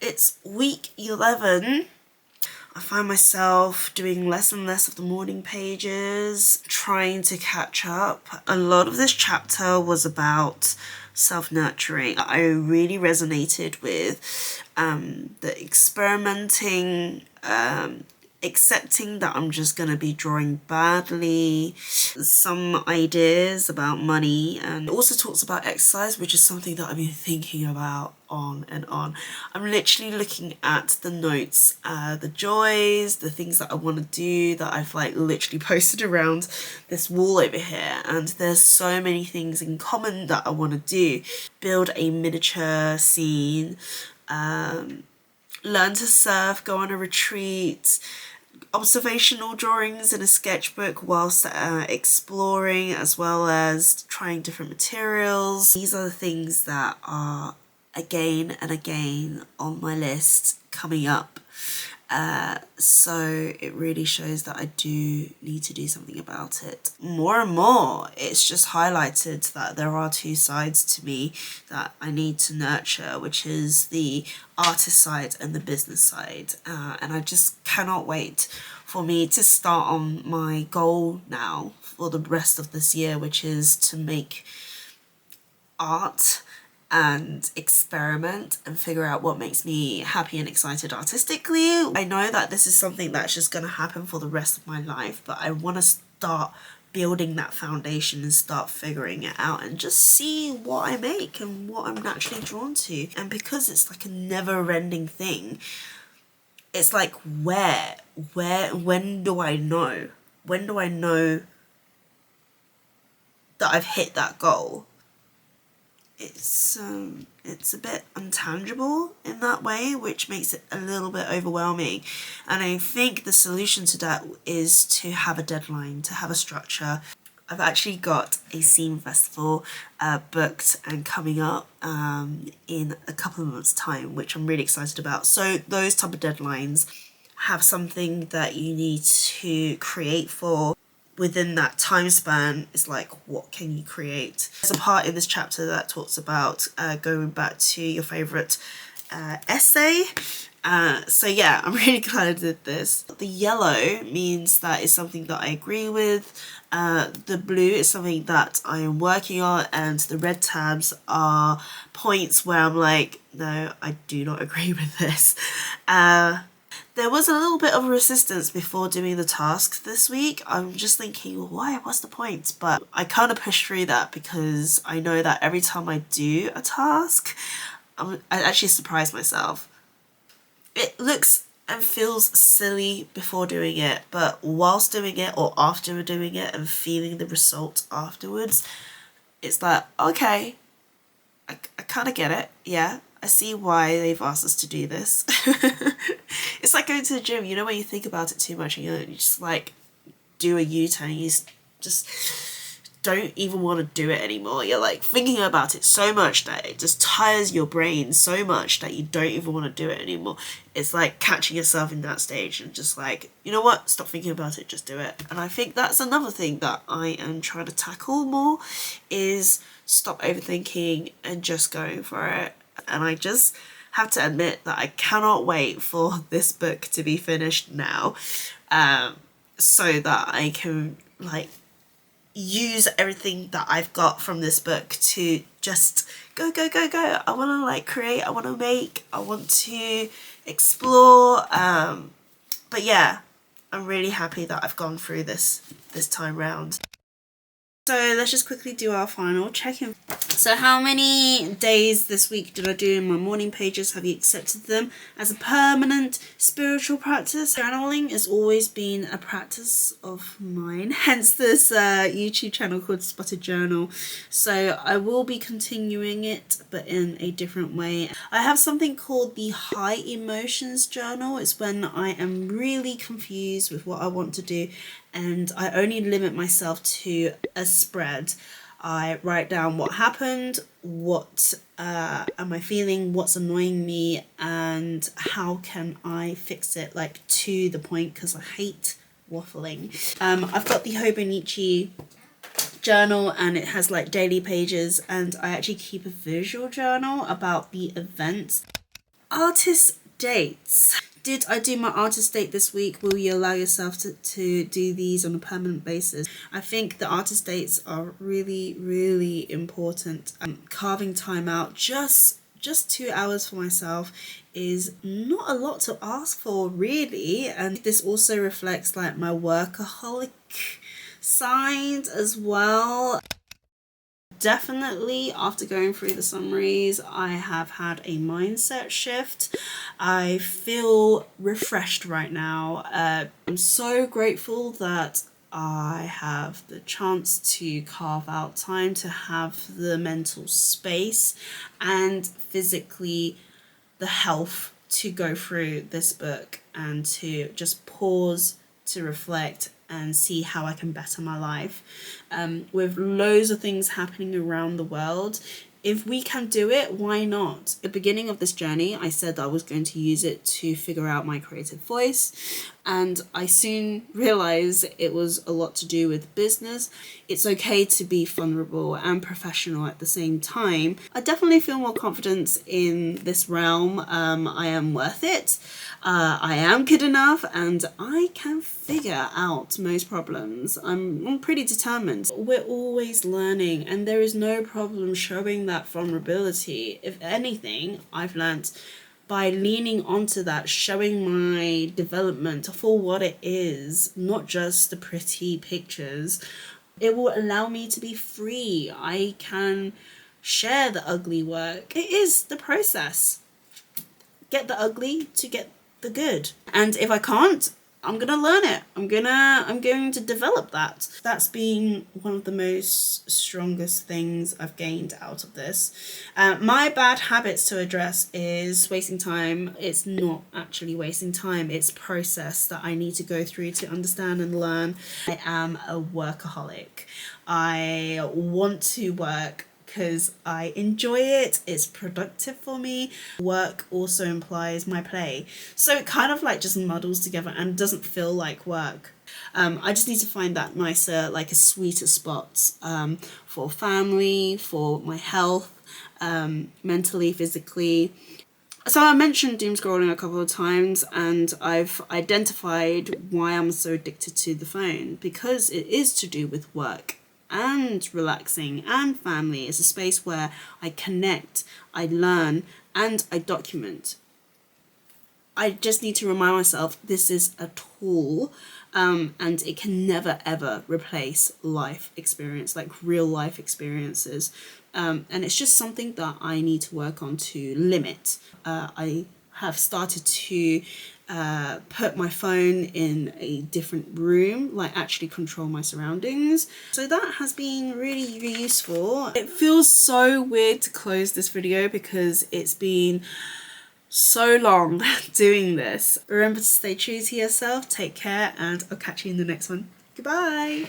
it's week 11. I find myself doing less and less of the morning pages, trying to catch up. A lot of this chapter was about self-nurturing. I really resonated with the experimenting, accepting that I'm just going to be drawing badly, some ideas about money, and it also talks about exercise, which is something that I've been thinking about on and on. I'm literally looking at the notes, the joys, the things that I want to do that I've like literally posted around this wall over here, and there's so many things in common that I want to do. Build a miniature scene, learn to surf, go on a retreat, observational drawings in a sketchbook whilst exploring, as well as trying different materials. These are the things that are again and again on my list coming up. So it really shows that I do need to do something about it. More and more, it's just highlighted that there are two sides to me that I need to nurture, which is the artist side and the business side. And I just cannot wait for me to start on my goal now for the rest of this year, which is to make art and experiment and figure out what makes me happy and excited artistically. I know that this is something that's just going to happen for the rest of my life, but I want to start building that foundation and start figuring it out and just see what I make and what I'm naturally drawn to. And because it's like a never-ending thing, it's like when do I know? When do I know that I've hit that goal? It's a bit untangible in that way, which makes it a little bit overwhelming. And I think the solution to that is to have a deadline, to have a structure. I've actually got a scene festival booked and coming up in a couple of months' time, which I'm really excited about. So those type of deadlines have something that you need to create for. Within that time span, it's like, what can you create? There's a part in this chapter that talks about going back to your favourite essay. So yeah, I'm really glad I did this. The yellow means that it's something that I agree with. The blue is something that I am working on, and the red tabs are points where I'm like, no, I do not agree with this. There was a little bit of resistance before doing the task this week. I'm just thinking, why? What's the point? But I kind of pushed through that because I know that every time I do a task, I actually surprise myself. It looks and feels silly before doing it, but whilst doing it or after doing it and feeling the result afterwards, it's like, okay, I kind of get it. Yeah, I see why they've asked us to do this. It's like going to the gym, you know, when you think about it too much and you just like do a U-turn, you just don't even want to do it anymore. You're like thinking about it so much that it just tires your brain so much that you don't even want to do it anymore. It's like catching yourself in that stage and just like, you know what, stop thinking about it, just do it. And I think that's another thing that I am trying to tackle more, is stop overthinking and just going for it. And I just have to admit that I cannot wait for this book to be finished now, so that I can like use everything that I've got from this book to just go. I want to like create, I want to make, I want to explore. But yeah, I'm really happy that I've gone through this time round. So let's just quickly do our final check-in. So how many days this week did I do in my morning pages? Have you accepted them as a permanent spiritual practice? Journaling has always been a practice of mine, hence this YouTube channel called Spotted Journal. So I will be continuing it, but in a different way. I have something called the High Emotions Journal. It's when I am really confused with what I want to do, and I only limit myself to a spread. I write down what happened, what am I feeling, what's annoying me, and how can I fix it, like to the point, because I hate waffling. I've got the Hobonichi journal, and it has like daily pages, and I actually keep a visual journal about the events. Artist dates. Did I do my artist date this week? Will you allow yourself to do these on a permanent basis? I think the artist dates are really, really important. Carving time out, just 2 hours for myself is not a lot to ask for, really. And this also reflects like my workaholic side as well. Definitely after going through the summaries, I have had a mindset shift. I feel refreshed right now. I'm so grateful that I have the chance to carve out time to have the mental space and physically the health to go through this book and to just pause, to reflect and see how I can better my life. With loads of things happening around the world, if we can do it, why not? At the beginning of this journey, I said that I was going to use it to figure out my creative voice, and I soon realized it was a lot to do with business. It's okay to be vulnerable and professional at the same time. I definitely feel more confidence in this realm. I am worth it. I am good enough, and I can figure out most problems. I'm pretty determined. We're always learning, and there is no problem showing that vulnerability. If anything, I've learnt by leaning onto that, showing my development for what it is, not just the pretty pictures. It will allow me to be free. I can share the ugly work. It is the process. Get the ugly to get the good. And if I can't, I'm gonna learn it. I'm going to develop that. That's been one of the most strongest things I've gained out of this. My bad habits to address is wasting time. It's not actually wasting time. It's process that I need to go through to understand and learn. I am a workaholic. I want to work because I enjoy it, it's productive for me. Work also implies my play. So it kind of like just muddles together and doesn't feel like work. I just need to find that nicer, like a sweeter spot for family, for my health, mentally, physically. So I mentioned doom scrolling a couple of times, and I've identified why I'm so addicted to the phone, because it is to do with work and relaxing and family. It's a space where I connect, I learn, and I document. I just need to remind myself this is a tool, and it can never ever replace life experience, like real life experiences. And it's just something that I need to work on to limit. I have started to put my phone in a different room, like actually control my surroundings. So that has been really, really useful. It feels so weird to close this video because it's been so long doing this. Remember to stay true to yourself, take care, and I'll catch you in the next one. Goodbye.